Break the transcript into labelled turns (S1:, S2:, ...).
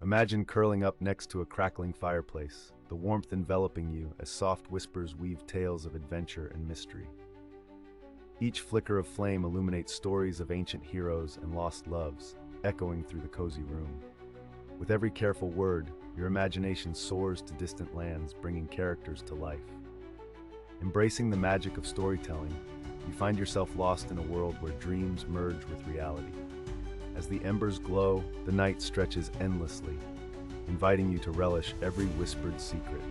S1: Imagine curling up next to a crackling fireplace, the warmth enveloping you as soft whispers weave tales of adventure and mystery. Each flicker of flame illuminates stories of ancient heroes and lost loves, echoing through the cozy room. With every careful word, your imagination soars to distant lands, bringing characters to life. Embracing the magic of storytelling, you find yourself lost in a world where dreams merge with reality. As the embers glow, the night stretches endlessly, inviting you to relish every whispered secret.